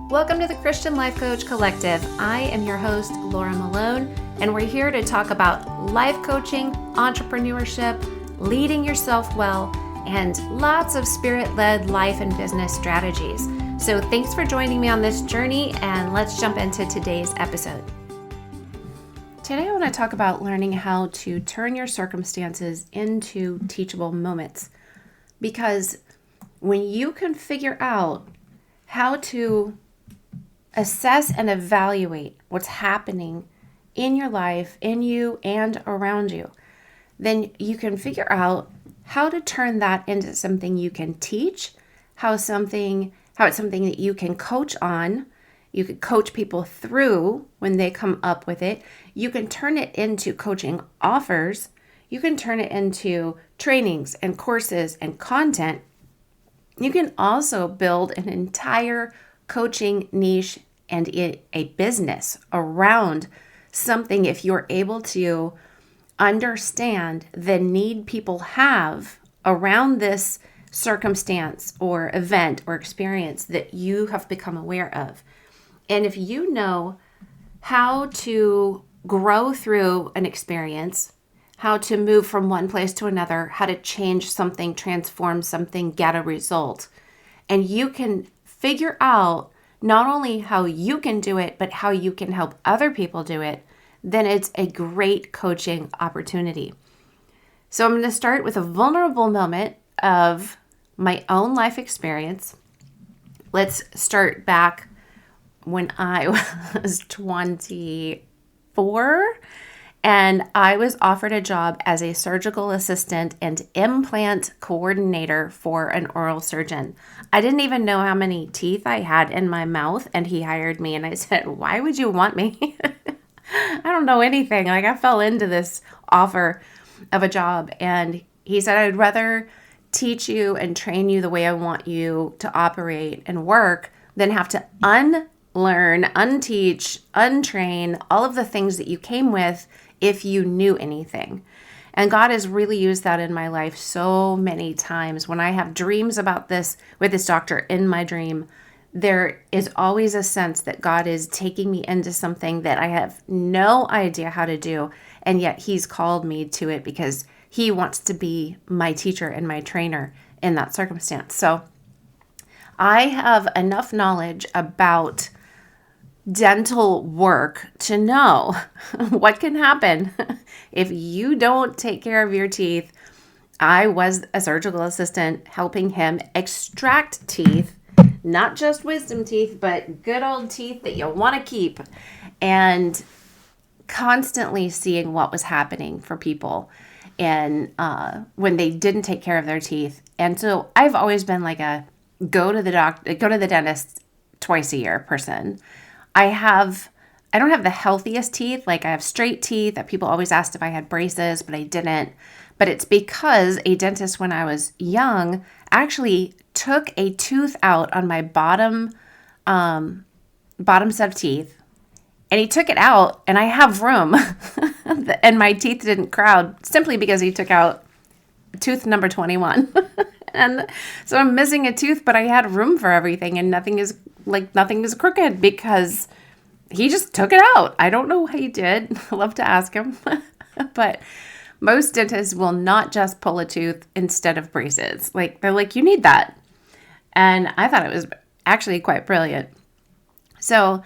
Welcome to the Christian Life Coach Collective. I am your host, Laura Malone, and we're here to talk about life coaching, entrepreneurship, leading yourself well, and lots of spirit-led life and business strategies. So thanks for joining me on this journey, and let's jump into today's episode. Today I want to talk about learning how to turn your circumstances into teachable moments. Because when you can figure out how to assess and evaluate what's happening in your life, in you, and around you, then you can figure out how to turn that into something you can teach, how it's something that you can coach on. You can coach people through when they come up with it. You can turn it into coaching offers. You can turn it into trainings and courses and content. You can also build an entire coaching niche and a business around something if you're able to understand the need people have around this circumstance or event or experience that you have become aware of. And if you know how to grow through an experience, how to move from one place to another, how to change something, transform something, get a result, and you can figure out not only how you can do it, but how you can help other people do it, then it's a great coaching opportunity. So I'm going to start with a vulnerable moment of my own life experience. Let's start back when I was 24 and I was offered a job as a surgical assistant and implant coordinator for an oral surgeon. I didn't even know how many teeth I had in my mouth, and he hired me, and I said, "Why would you want me?" I don't know anything. I fell into this offer of a job, and he said, "I'd rather teach you and train you the way I want you to operate and work than have to unlearn, unteach, untrain all of the things that you came with if you knew anything." And God has really used that in my life so many times. When I have dreams about this with this doctor in my dream, there is always a sense that God is taking me into something that I have no idea how to do, and yet He's called me to it because He wants to be my teacher and my trainer in that circumstance. So I have enough knowledge about dental work to know what can happen if you don't take care of your teeth. I was a surgical assistant helping him extract teeth, not just wisdom teeth, but good old teeth that you want to keep, and constantly seeing what was happening for people and when they didn't take care of their teeth. And so I've always been like a go to the dentist twice a year person. I don't have the healthiest teeth. Like, I have straight teeth that people always asked if I had braces, but I didn't. But it's because a dentist when I was young actually took a tooth out on my bottom set of teeth, and he took it out, and I have room, and my teeth didn't crowd simply because he took out tooth number 21. And so I'm missing a tooth, but I had room for everything, and nothing is crooked because he just took it out. I don't know how he did. I love to ask him. But most dentists will not just pull a tooth instead of braces. They're like, you need that. And I thought it was actually quite brilliant. So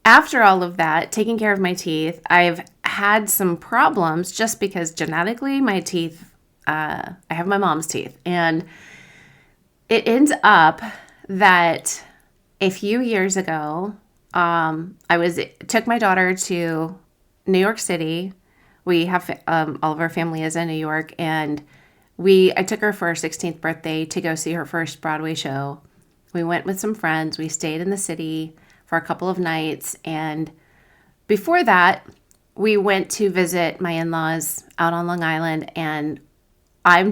after all of that, taking care of my teeth, I've had some problems just because genetically my teeth, I have my mom's teeth. And it ends up that a few years ago, took my daughter to New York City. We have all of our family is in New York, and I took her for her 16th birthday to go see her first Broadway show. We went with some friends. We stayed in the city for a couple of nights, and before that, we went to visit my in-laws out on Long Island, and I'm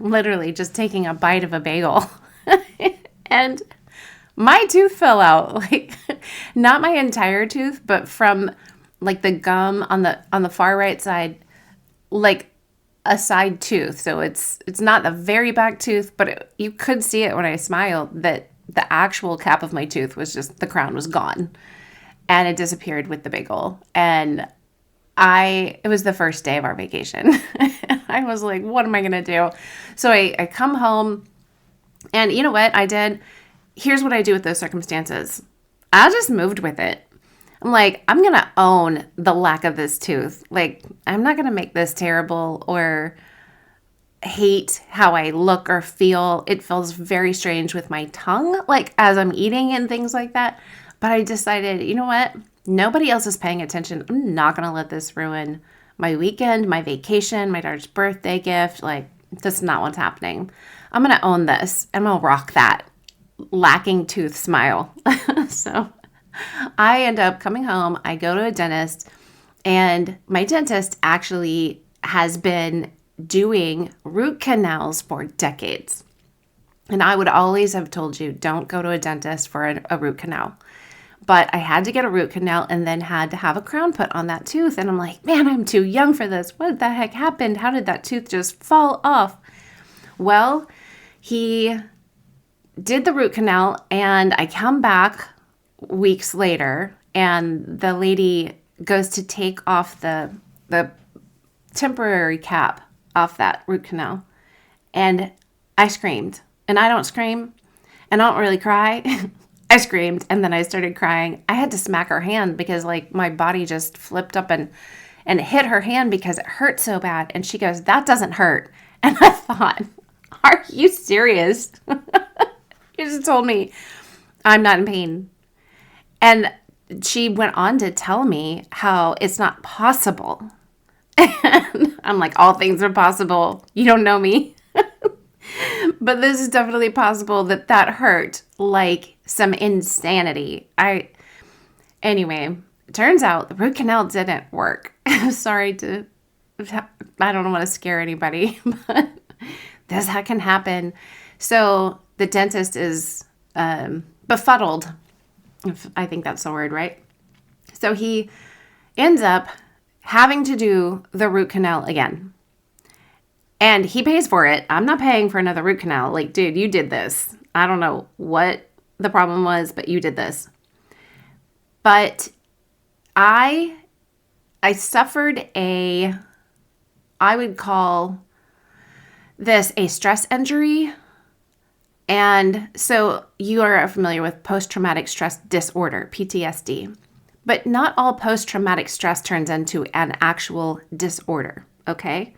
literally just taking a bite of a bagel, and my tooth fell out, not my entire tooth, but from the gum on the far right side, a side tooth. So it's not the very back tooth, but you could see it when I smiled that the actual cap of my tooth was just, the crown was gone and it disappeared with the bagel. And it was the first day of our vacation. I was like, what am I going to do? So I come home, and you know what I did? Here's what I do with those circumstances. I just moved with it. I'm like, I'm going to own the lack of this tooth. Like, I'm not going to make this terrible or hate how I look or feel. It feels very strange with my tongue, like as I'm eating and things like that. But I decided, you know what? Nobody else is paying attention. I'm not going to let this ruin my weekend, my vacation, my daughter's birthday gift. Like, that's not what's happening. I'm going to own this. I'm going to rock that lacking tooth smile. So I end up coming home. I go to a dentist, and my dentist actually has been doing root canals for decades. And I would always have told you, don't go to a dentist for a root canal. But I had to get a root canal and then had to have a crown put on that tooth. And I'm like, man, I'm too young for this. What the heck happened? How did that tooth just fall off? Well, he did the root canal, and I come back weeks later, and the lady goes to take off the temporary cap off that root canal. And I screamed. And I don't scream, and I don't really cry. I screamed, and then I started crying. I had to smack her hand because like my body just flipped up and hit her hand because it hurt so bad. And she goes, that doesn't hurt. And I thought, are you serious? You just told me I'm not in pain. And she went on to tell me how it's not possible. And I'm like, all things are possible. You don't know me. But this is definitely possible that hurt like some insanity. Anyway, it turns out the root canal didn't work. Sorry I don't want to scare anybody, but that can happen. So the dentist is befuddled, if I think that's the word, right? So he ends up having to do the root canal again. And he pays for it. I'm not paying for another root canal. Like, dude, you did this. I don't know what the problem was, but you did this. But I suffered I would call this a stress injury. And so you are familiar with post-traumatic stress disorder, PTSD. But not all post-traumatic stress turns into an actual disorder, okay?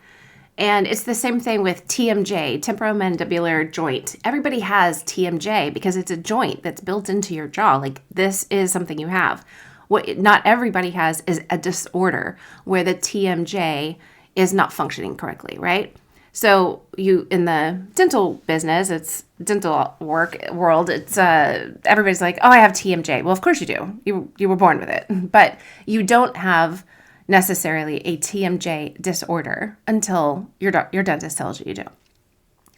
And it's the same thing with TMJ, temporomandibular joint. Everybody has TMJ because it's a joint that's built into your jaw. Like, this is something you have. What not everybody has is a disorder where the TMJ is not functioning correctly, right? So you, in the dental business, it's dental world, it's everybody's like, oh, I have TMJ. Well, of course you do. You were born with it. But you don't have necessarily a TMJ disorder until your dentist tells you do.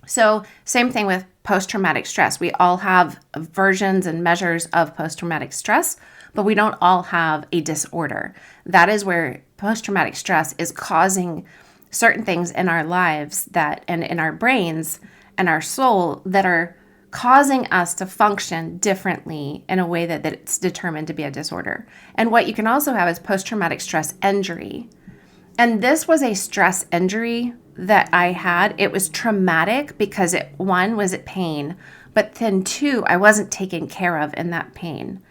So same thing with post-traumatic stress. We all have versions and measures of post-traumatic stress, but we don't all have a disorder. That is where post-traumatic stress is causing certain things in our lives and in our brains and our soul that are causing us to function differently in a way that it's determined to be a disorder. And what you can also have is post-traumatic stress injury. And this was a stress injury that I had. It was traumatic because one, was it pain, but then two, I wasn't taken care of in that pain.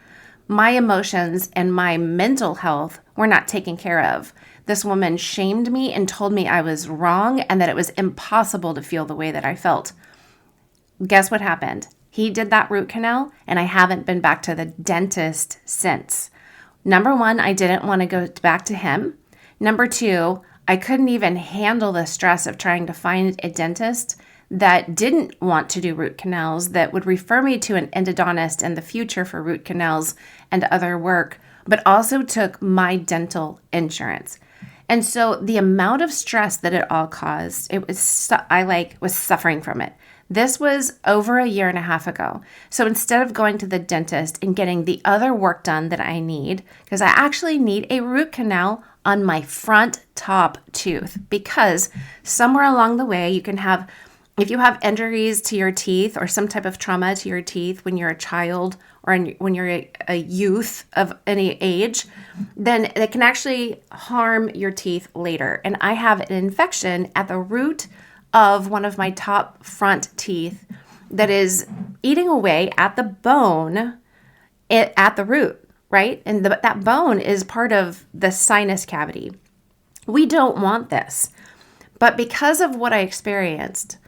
My emotions and my mental health were not taken care of. This woman shamed me and told me I was wrong and that it was impossible to feel the way that I felt. Guess what happened? He did that root canal, and I haven't been back to the dentist since. Number one, I didn't want to go back to him. Number two, I couldn't even handle the stress of trying to find a dentist that didn't want to do root canals, that would refer me to an endodontist in the future for root canals and other work, but also took my dental insurance. And so the amount of stress that it all caused, I was suffering from it. This was over a year and a half ago. So instead of going to the dentist and getting the other work done that I need, because I actually need a root canal on my front top tooth, because somewhere along the way you can have if you have injuries to your teeth or some type of trauma to your teeth when you're a child or when you're a youth of any age, then it can actually harm your teeth later. And I have an infection at the root of one of my top front teeth that is eating away at the bone at the root, right? And that bone is part of the sinus cavity. We don't want this. But because of what I experienced,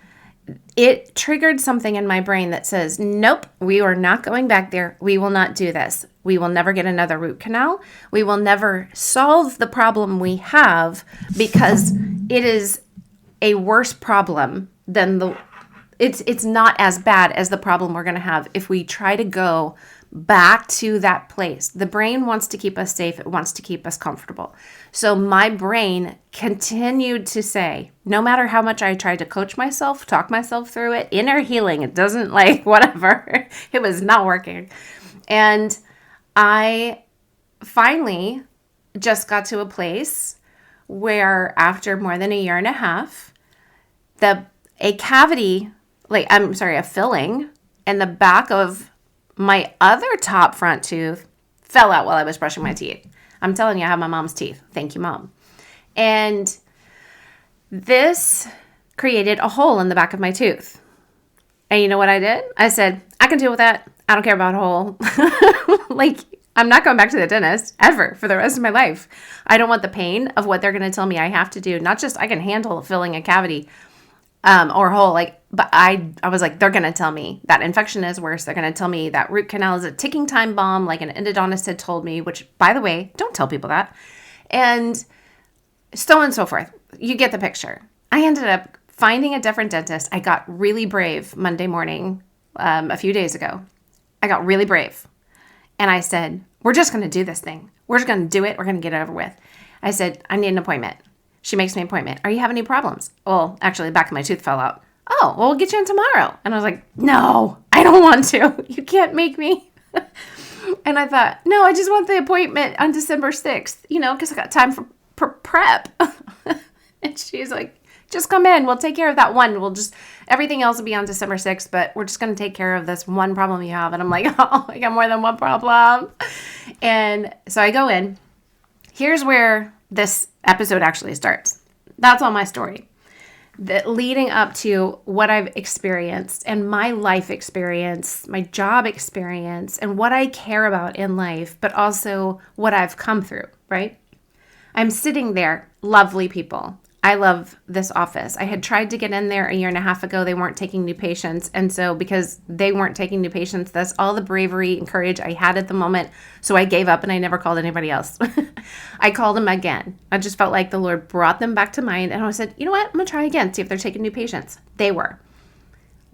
it triggered something in my brain that says, nope, we are not going back there. We will not do this. We will never get another root canal. We will never solve the problem we have because it is a worse problem than it's not as bad as the problem we're going to have if we try to go back to that place. The brain wants to keep us safe. It wants to keep us comfortable. So my brain continued to say, no matter how much I tried to coach myself, talk myself through it, inner healing, it doesn't whatever, it was not working. And I finally just got to a place where after more than a year and a half, a filling in the back of my other top front tooth fell out while I was brushing my teeth. I'm telling you, I have my mom's teeth. Thank you, Mom. And this created a hole in the back of my tooth. And you know what I did? I said, I can deal with that. I don't care about a hole. I'm not going back to the dentist ever for the rest of my life. I don't want the pain of what they're going to tell me I have to do. Not just I can handle filling a cavity or hole, but I was like, they're going to tell me that infection is worse. They're going to tell me that root canal is a ticking time bomb, like an endodontist had told me, which, by the way, don't tell people that. And so on and so forth. You get the picture. I ended up finding a different dentist. I got really brave Monday morning a few days ago. I got really brave. And I said, we're just going to do this thing. We're just going to do it. We're going to get it over with. I said, I need an appointment. She makes me an appointment. Are you having any problems? Well, actually, the back of my tooth fell out. Oh, well, we'll get you in tomorrow. And I was like, no, I don't want to. You can't make me. And I thought, no, I just want the appointment on December 6th, because I got time for prep. And she's like, just come in. We'll take care of that one. Everything else will be on December 6th, but we're just going to take care of this one problem you have. And I'm like, oh, I got more than one problem. And so I go in. Here's where this episode actually starts. That's all my story. Leading up to what I've experienced and my life experience, my job experience, and what I care about in life, but also what I've come through, right? I'm sitting there, lovely people. I love this office. I had tried to get in there a year and a half ago. They weren't taking new patients. And so because they weren't taking new patients, that's all the bravery and courage I had at the moment. So I gave up and I never called anybody else. I called them again. I just felt like the Lord brought them back to mind. And I said, you know what? I'm going to try again, see if they're taking new patients. They were.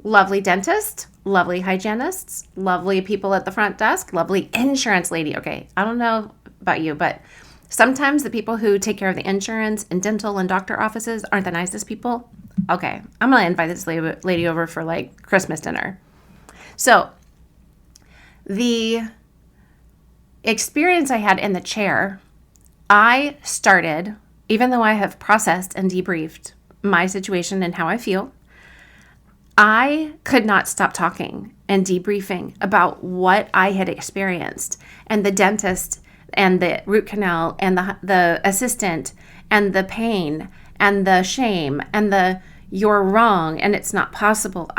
Lovely dentist, lovely hygienists, lovely people at the front desk, lovely insurance lady. Okay, I don't know about you, but sometimes the people who take care of the insurance and dental and doctor offices aren't the nicest people. Okay, I'm going to invite this lady over for Christmas dinner. So the experience I had in the chair, I started, even though I have processed and debriefed my situation and how I feel, I could not stop talking and debriefing about what I had experienced. And the dentist and the root canal and the assistant and the pain and the shame and the you're wrong and it's not possible.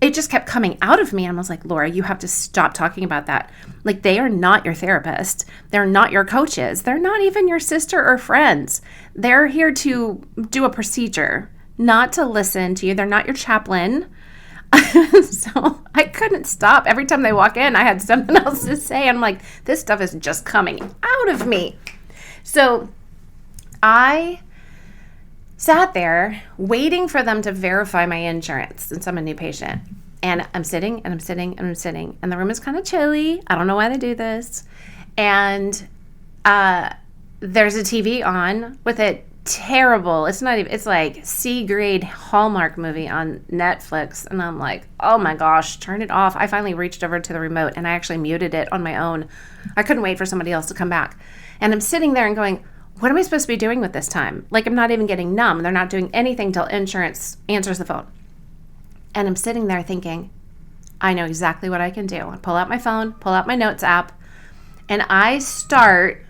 It just kept coming out of me. And I was like, Laura, you have to stop talking about that. They are not your therapist. They're not your coaches. They're not even your sister or friends. They're here to do a procedure, not to listen to you. They're not your chaplain. So I couldn't stop. Every time they walk in, I had something else to say. I'm like, this stuff is just coming out of me. So I sat there waiting for them to verify my insurance since I'm a new patient. And I'm sitting and I'm sitting and I'm sitting. And the room is kind of chilly. I don't know why they do this. And there's a TV on with it. Terrible. It's not even, it's like C-grade Hallmark movie on Netflix. And I'm like, oh my gosh, turn it off. I finally reached over to the remote and I actually muted it on my own. I couldn't wait for somebody else to come back. And I'm sitting there and going, what am I supposed to be doing with this time? Like, I'm not even getting numb. They're not doing anything till insurance answers the phone. And I'm sitting there thinking, I know exactly what I can do. I pull out my phone, pull out my notes app, and I start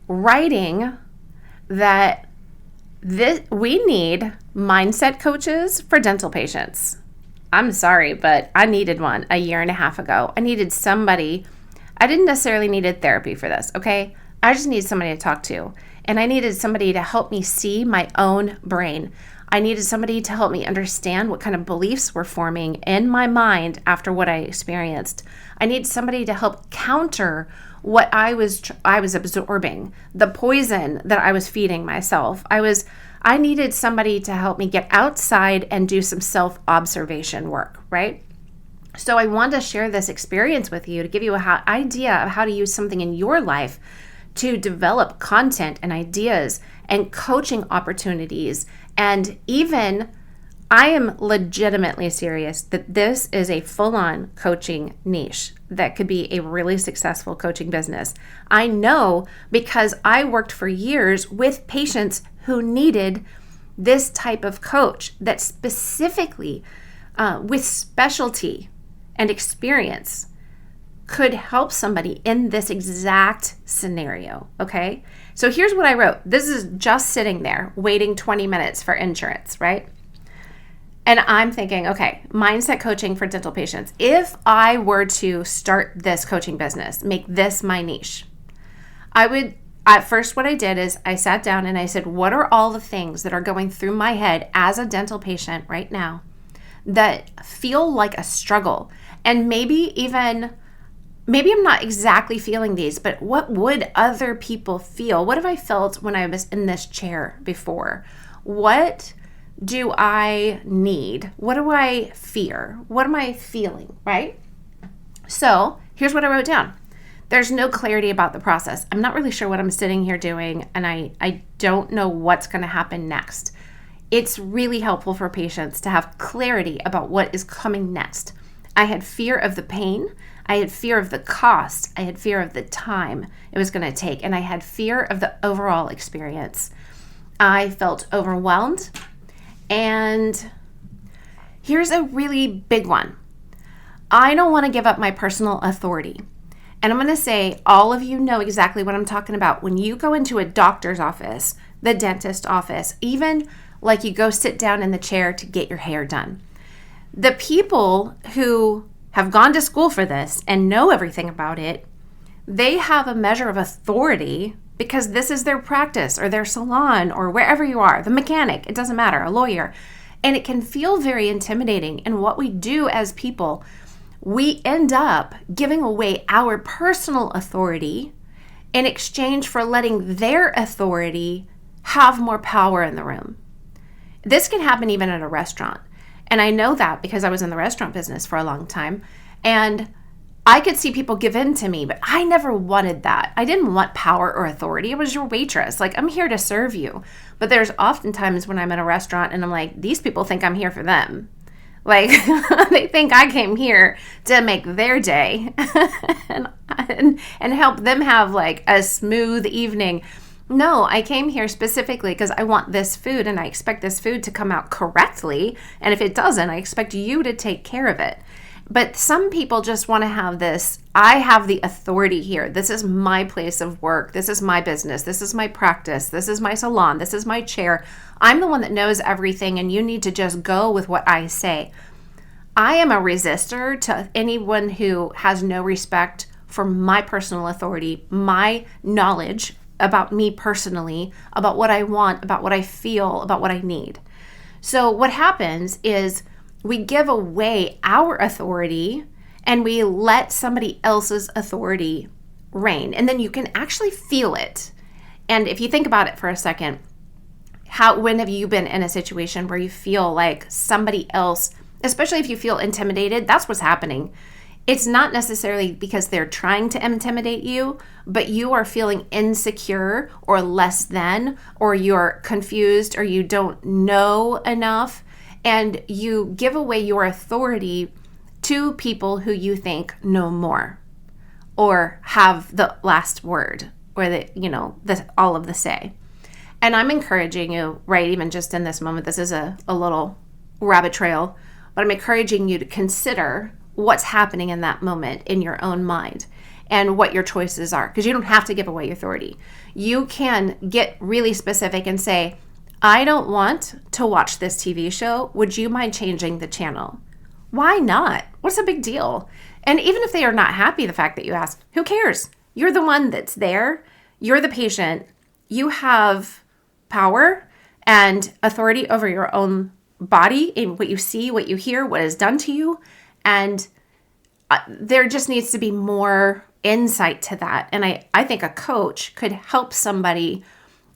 writing that we need mindset coaches for dental patients. I'm sorry, but I needed one a year and a half ago. I needed somebody. I didn't necessarily need therapy for this, okay? I just needed somebody to talk to. And I needed somebody to help me see my own brain. I needed somebody to help me understand what kind of beliefs were forming in my mind after what I experienced. I needed somebody to help counter what I was absorbing, the poison that I was feeding myself. I needed somebody to help me get outside and do some self-observation work, right? So I wanted to share this experience with you to give you an idea of how to use something in your life to develop content and ideas and coaching opportunities. And even, I am legitimately serious that this is a full-on coaching niche that could be a really successful coaching business. I know because I worked for years with patients who needed this type of coach that specifically, with specialty and experience, could help somebody in this exact scenario, okay? So here's what I wrote. This is just sitting there waiting 20 minutes for insurance, right? And I'm thinking, okay, mindset coaching for dental patients. If I were to start this coaching business, make this my niche, at first what I did is I sat down and I said, what are all the things that are going through my head as a dental patient right now that feel like a struggle? And maybe I'm not exactly feeling these, but what would other people feel? What have I felt when I was in this chair before? What do I need? What do I fear? What am I feeling, right? So here's what I wrote down. There's no clarity about the process. I'm not really sure what I'm sitting here doing, and I don't know what's going to happen next. It's really helpful for patients to have clarity about what is coming next. I had fear of the pain. I had fear of the cost. I had fear of the time it was going to take, and I had fear of the overall experience. I felt overwhelmed, and here's a really big one. I don't want to give up my personal authority. And I'm going to say, all of you know exactly what I'm talking about. When you go into a doctor's office, the dentist office, even like you go sit down in the chair to get your hair done, the people who have gone to school for this and know everything about it, they have a measure of authority because this is their practice or their salon or wherever you are, the mechanic, it doesn't matter, a lawyer. And it can feel very intimidating. And what we do as people, we end up giving away our personal authority in exchange for letting their authority have more power in the room. This can happen even at a restaurant. And I know that because I was in the restaurant business for a long time. And I could see people give in to me, but I never wanted that. I didn't want power or authority. I was your waitress. Like, I'm here to serve you. But there's often times when I'm in a restaurant and I'm like, these people think I'm here for them. Like, they think I came here to make their day and help them have like a smooth evening. No, I came here specifically because I want this food and I expect this food to come out correctly. And if it doesn't, I expect you to take care of it. But some people just want to have this, I have the authority here. This is my place of work. This is my business. This is my practice. This is my salon. This is my chair. I'm the one that knows everything and you need to just go with what I say. I am a resistor to anyone who has no respect for my personal authority, my knowledge about me personally, about what I want, about what I feel, about what I need. So what happens is we give away our authority and we let somebody else's authority reign. And then you can actually feel it. And if you think about it for a second, when have you been in a situation where you feel like somebody else, especially if you feel intimidated, that's what's happening. It's not necessarily because they're trying to intimidate you, but you are feeling insecure or less than, or you're confused or you don't know enough. And you give away your authority to people who you think know more or have the last word or all of the say. And I'm encouraging you, right, even just in this moment, this is a little rabbit trail, but I'm encouraging you to consider what's happening in that moment in your own mind and what your choices are, because you don't have to give away your authority. You can get really specific and say, I don't want to watch this TV show. Would you mind changing the channel? Why not? What's the big deal? And even if they are not happy the fact that you asked, who cares? You're the one that's there. You're the patient. You have power and authority over your own body and what you see, what you hear, what is done to you. And there just needs to be more insight to that. And I think a coach could help somebody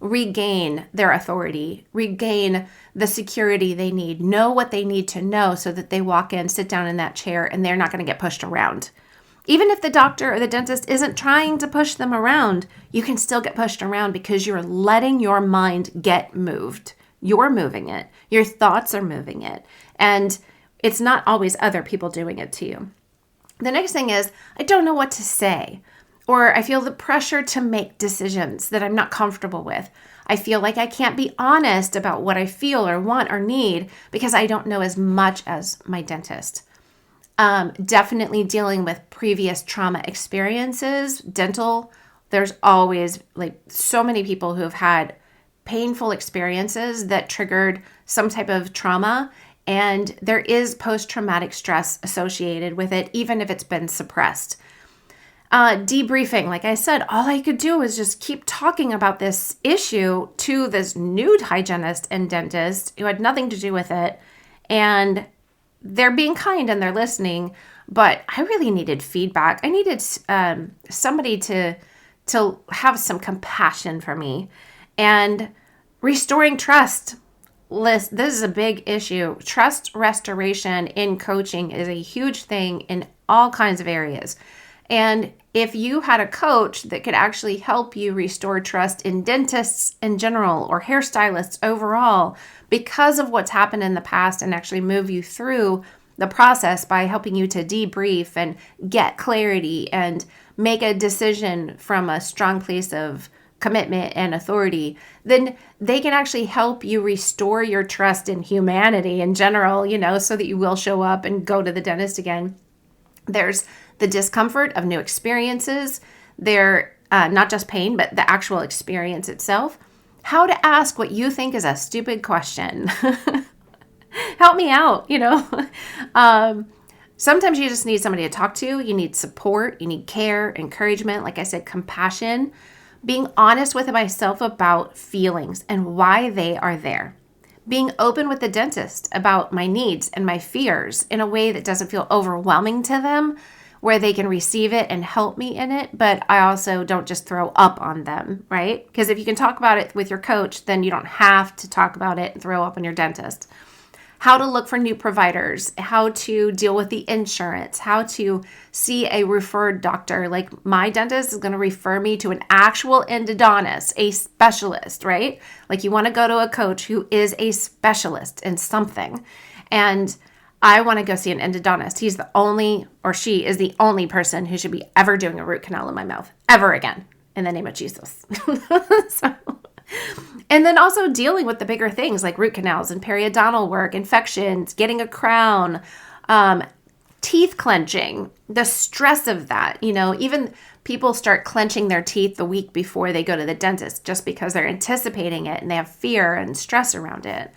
regain their authority, regain the security they need, know what they need to know so that they walk in, sit down in that chair, and they're not going to get pushed around. Even if the doctor or the dentist isn't trying to push them around, you can still get pushed around because you're letting your mind get moved. You're moving it. Your thoughts are moving it. And it's not always other people doing it to you. The next thing is, I don't know what to say, or I feel the pressure to make decisions that I'm not comfortable with. I feel like I can't be honest about what I feel or want or need because I don't know as much as my dentist. Definitely dealing with previous trauma experiences, dental. There's always like so many people who have had painful experiences that triggered some type of trauma, and there is post-traumatic stress associated with it, even if it's been suppressed. Debriefing, like I said, all I could do was just keep talking about this issue to this new hygienist and dentist who had nothing to do with it, and they're being kind and they're listening, but I really needed feedback. I needed somebody to have some compassion for me. And restoring trust. This is a big issue. Trust restoration in coaching is a huge thing in all kinds of areas. And if you had a coach that could actually help you restore trust in dentists in general or hairstylists overall because of what's happened in the past and actually move you through the process by helping you to debrief and get clarity and make a decision from a strong place of commitment and authority, then they can actually help you restore your trust in humanity in general, so that you will show up and go to the dentist again. There's the discomfort of new experiences. They're not just pain, but the actual experience itself. How to ask what you think is a stupid question. Help me out, Sometimes you just need somebody to talk to. You need support. You need care, encouragement. Like I said, compassion. Being honest with myself about feelings and why they are there. Being open with the dentist about my needs and my fears in a way that doesn't feel overwhelming to them, where they can receive it and help me in it, but I also don't just throw up on them, right? Because if you can talk about it with your coach, then you don't have to talk about it and throw up on your dentist. How to look for new providers, how to deal with the insurance, how to see a referred doctor. Like my dentist is going to refer me to an actual endodontist, a specialist, right? Like you want to go to a coach who is a specialist in something. And I want to go see an endodontist. He's the only, or she is the only person who should be ever doing a root canal in my mouth, ever again, in the name of Jesus. And then also dealing with the bigger things like root canals and periodontal work, infections, getting a crown, teeth clenching, the stress of that. Even people start clenching their teeth the week before they go to the dentist just because they're anticipating it and they have fear and stress around it.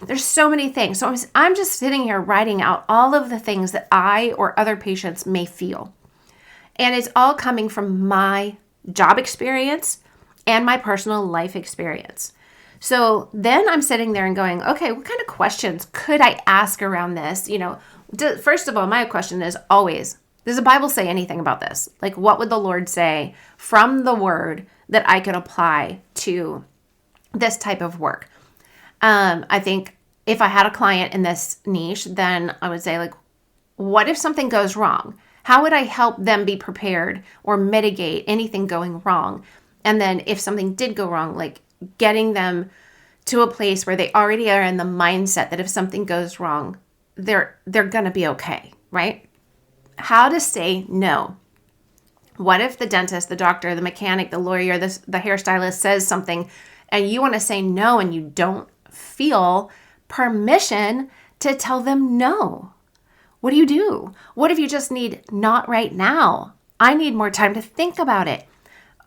There's so many things. So I'm just sitting here writing out all of the things that I or other patients may feel. And it's all coming from my job experience and my personal life experience. So then I'm sitting there and going, okay, what kind of questions could I ask around this? First of all, my question is always, does the Bible say anything about this? Like, what would the Lord say from the word that I could apply to this type of work? I think if I had a client in this niche, then I would say, like, what if something goes wrong? How would I help them be prepared or mitigate anything going wrong? And then if something did go wrong, like getting them to a place where they already are in the mindset that if something goes wrong, they're going to be okay, right? How to say no. What if the dentist, the doctor, the mechanic, the lawyer, the hairstylist says something and you want to say no and you don't feel permission to tell them no. What do you do? What if you just need not right now? I need more time to think about it.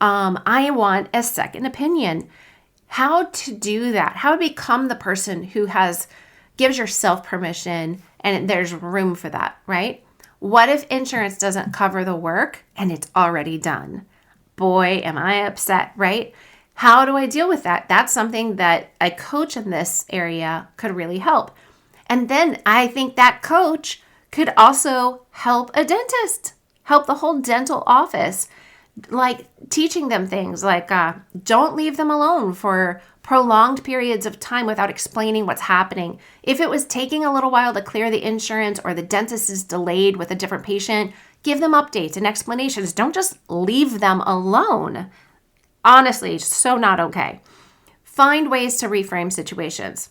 I want a second opinion. How to do that? How to become the person who gives yourself permission and there's room for that, right? What if insurance doesn't cover the work and it's already done? Boy, am I upset, right? How do I deal with that? That's something that a coach in this area could really help. And then I think that coach could also help a dentist, help the whole dental office, like teaching them things like don't leave them alone for prolonged periods of time without explaining what's happening. If it was taking a little while to clear the insurance or the dentist is delayed with a different patient, give them updates and explanations. Don't just leave them alone. Honestly, it's so not okay. Find ways to reframe situations.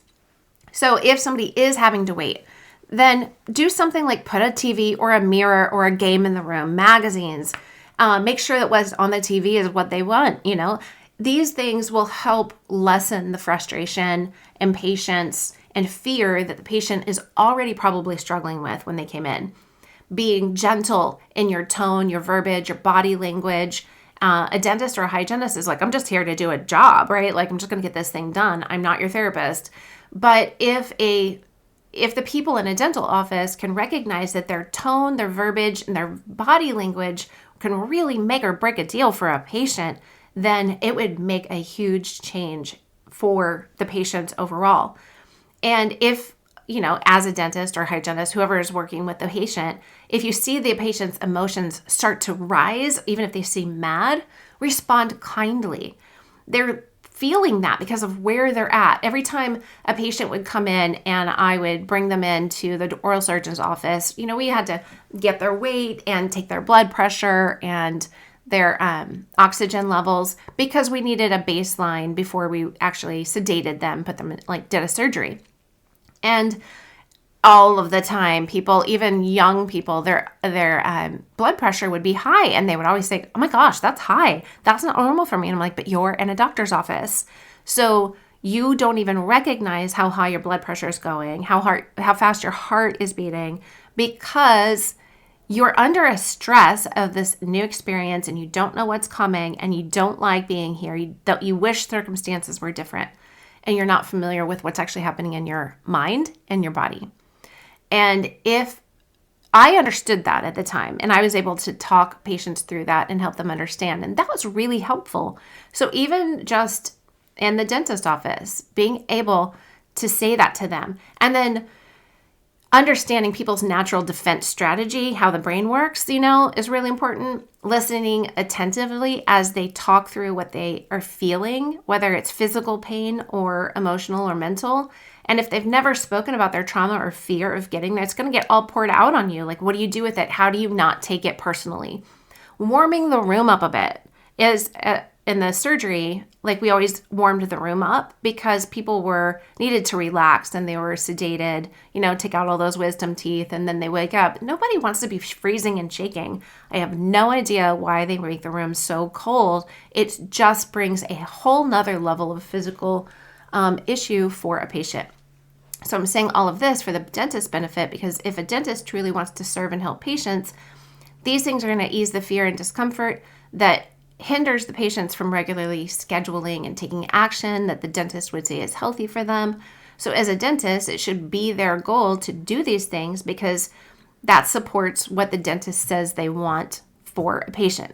So if somebody is having to wait, then do something like put a TV or a mirror or a game in the room, magazines. Make sure that what's on the TV is what they want, These things will help lessen the frustration, impatience, and fear that the patient is already probably struggling with when they came in. Being gentle in your tone, your verbiage, your body language. A dentist or a hygienist is like, I'm just here to do a job, right? Like, I'm just going to get this thing done. I'm not your therapist. But if the people in a dental office can recognize that their tone, their verbiage, and their body language can really make or break a deal for a patient, then it would make a huge change for the patient overall. And if, as a dentist or hygienist, whoever is working with the patient, if you see the patient's emotions start to rise, even if they seem mad, respond kindly. They're feeling that because of where they're at. Every time a patient would come in and I would bring them into the oral surgeon's office, we had to get their weight and take their blood pressure and their oxygen levels because we needed a baseline before we actually sedated them, put them in, did a surgery. And all of the time, people, even young people, their blood pressure would be high, and they would always say, "Oh my gosh, that's high. That's not normal for me." And I'm like, "But you're in a doctor's office, so you don't even recognize how high your blood pressure is going, how fast your heart is beating, because you're under a stress of this new experience, and you don't know what's coming, and you don't like being here. You wish circumstances were different, and you're not familiar with what's actually happening in your mind and your body." And if I understood that at the time, and I was able to talk patients through that and help them understand, and that was really helpful. So even just in the dentist office, being able to say that to them, and then understanding people's natural defense strategy, how the brain works, is really important. Listening attentively as they talk through what they are feeling, whether it's physical pain or emotional or mental. And if they've never spoken about their trauma or fear of getting there, it's going to get all poured out on you. Like, what do you do with it? How do you not take it personally? Warming the room up a bit is in the surgery, we always warmed the room up because people needed to relax and they were sedated, take out all those wisdom teeth, and then they wake up. Nobody wants to be freezing and shaking. I have no idea why they make the room so cold. It just brings a whole nother level of physical issue for a patient. So I'm saying all of this for the dentist's benefit, because if a dentist truly wants to serve and help patients, these things are going to ease the fear and discomfort that hinders the patients from regularly scheduling and taking action that the dentist would say is healthy for them. So as a dentist, it should be their goal to do these things because that supports what the dentist says they want for a patient.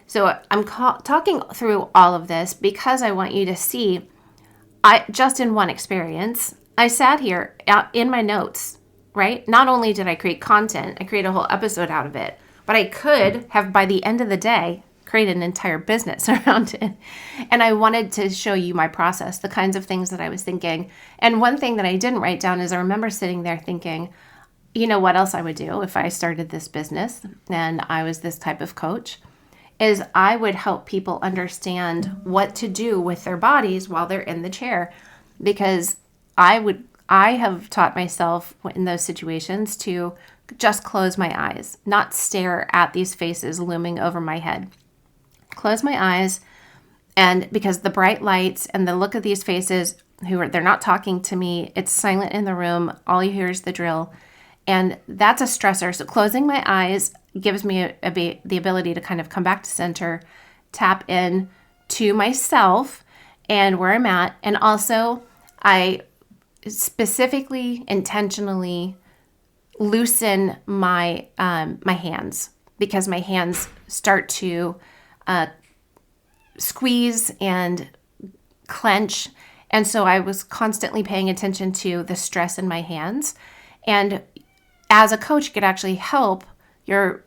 So I'm talking through all of this because I want you to see, just in one experience, I sat here in my notes, right? Not only did I create content, I created a whole episode out of it, but I could have, by the end of the day, created an entire business around it. And I wanted to show you my process, the kinds of things that I was thinking. And one thing that I didn't write down is I remember sitting there thinking, what else I would do if I started this business and I was this type of coach, is I would help people understand what to do with their bodies while they're in the chair. Because I have taught myself in those situations to just close my eyes, not stare at these faces looming over my head. Close my eyes, And because the bright lights and the look of these faces they're not talking to me, it's silent in the room, all you hear is the drill. And that's a stressor. So closing my eyes gives me the ability to kind of come back to center, tap in to myself and where I'm at. And also I specifically, intentionally loosen my hands, because my hands start to squeeze and clench. And so I was constantly paying attention to the stress in my hands. And as a coach, you could actually help your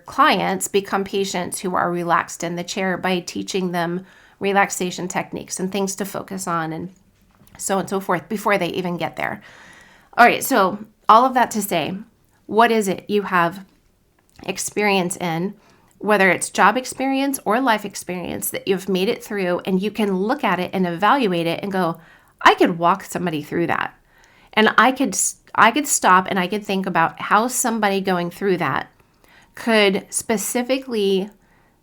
clients become patients who are relaxed in the chair by teaching them relaxation techniques and things to focus on and so on and so forth before they even get there. All right, so all of that to say, what is it you have experience in, whether it's job experience or life experience, that you've made it through and you can look at it and evaluate it and go, I could walk somebody through that. And I could stop and I could think about how somebody going through that could specifically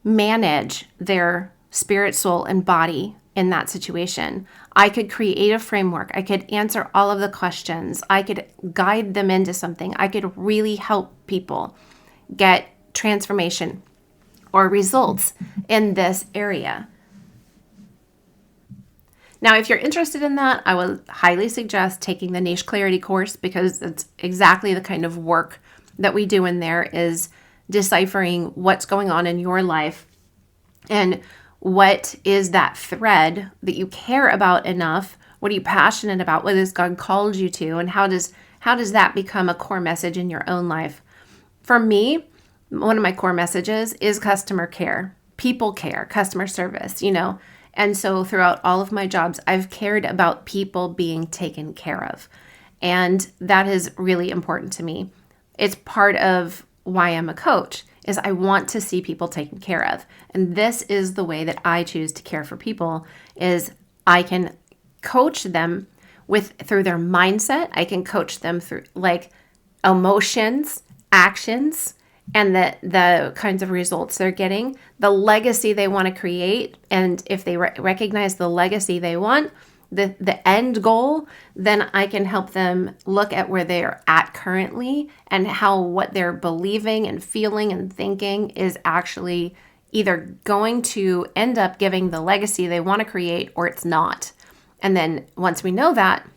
manage their spirit, soul, and body in that situation. I could create a framework. I could answer all of the questions. I could guide them into something. I could really help people get transformation or results in this area. Now, if you're interested in that, I would highly suggest taking the Niche Clarity course, because it's exactly the kind of work that we do in there, is deciphering what's going on in your life and what is that thread that you care about enough. What are you passionate about? What has God called you to? And how does that become a core message in your own life? For me, one of my core messages is customer care, people care, customer service, And so throughout all of my jobs, I've cared about people being taken care of. And that is really important to me. It's part of why I'm a coach, is I want to see people taken care of. And this is the way that I choose to care for people, is I can coach them through their mindset. I can coach them through emotions, actions, and the kinds of results they're getting, the legacy they want to create. And if they recognize the legacy they want, the end goal, then I can help them look at where they're at currently and how what they're believing and feeling and thinking is actually either going to end up giving the legacy they want to create, or it's not. And then once we know that,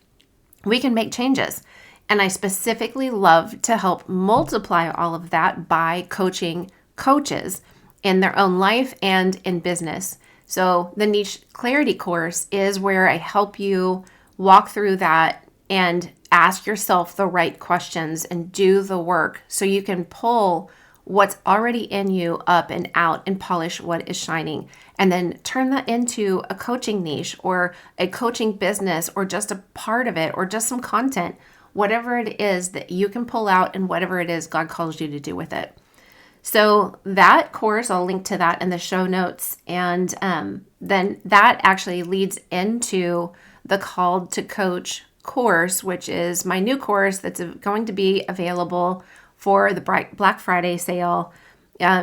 we can make changes. And I specifically love to help multiply all of that by coaching coaches in their own life and in business. So the Niche Clarity course is where I help you walk through that and ask yourself the right questions and do the work so you can pull what's already in you up and out and polish what is shining, and then turn that into a coaching niche or a coaching business or just a part of it or just some content. Whatever it is that you can pull out and whatever it is God calls you to do with it. So that course, I'll link to that in the show notes. And then that actually leads into the Called to Coach course, which is my new course that's going to be available for the Black Friday sale.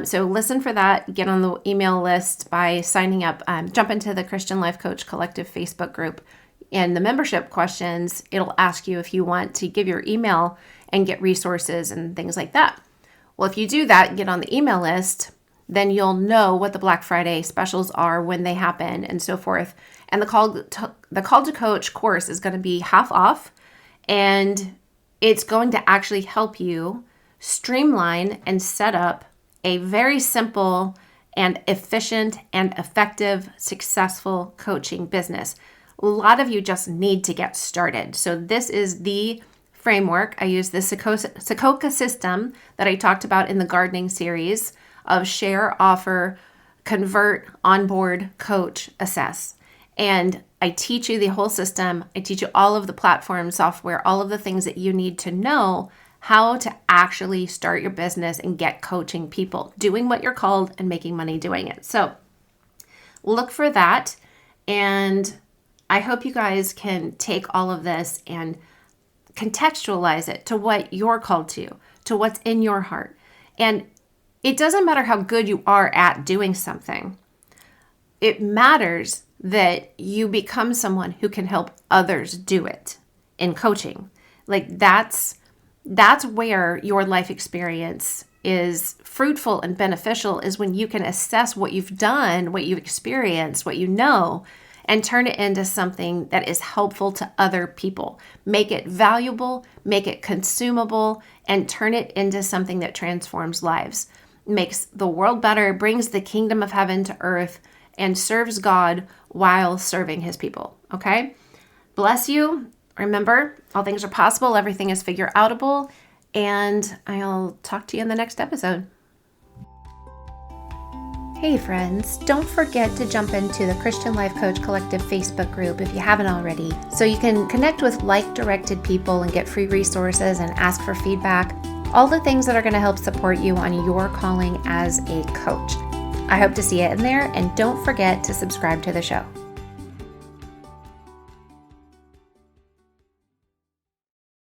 So listen for that. Get on the email list by signing up. Jump into the Christian Life Coach Collective Facebook group. In the membership questions, it'll ask you if you want to give your email and get resources and things like that. Well, if you do that, get on the email list, then you'll know what the Black Friday specials are, when they happen, and so forth. And the Call to Coach course is going to be half off, and it's going to actually help you streamline and set up a very simple and efficient and effective, successful coaching business. A lot of you just need to get started. So this is the framework. I use the Sokoka system that I talked about in the gardening series of share, offer, convert, onboard, coach, assess. And I teach you the whole system. I teach you all of the platform software, all of the things that you need to know how to actually start your business and get coaching people, doing what you're called and making money doing it. So look for that. And I hope you guys can take all of this and contextualize it to what you're called to what's in your heart. And it doesn't matter how good you are at doing something. it matters that you become someone who can help others do it in coaching. Like that's where your life experience is fruitful and beneficial, is when you can assess what you've done, what you've experienced, what you know, and turn it into something that is helpful to other people. Make it valuable, make it consumable, and turn it into something that transforms lives, makes the world better, brings the kingdom of heaven to earth, and serves God while serving his people. Okay? Bless you. Remember, all things are possible. Everything is figure outable. And I'll talk to you in the next episode. Hey friends, don't forget to jump into the Christian Life Coach Collective Facebook group if you haven't already, so you can connect with like-directed people and get free resources and ask for feedback, all the things that are going to help support you on your calling as a coach. I hope to see you in there, and don't forget to subscribe to the show.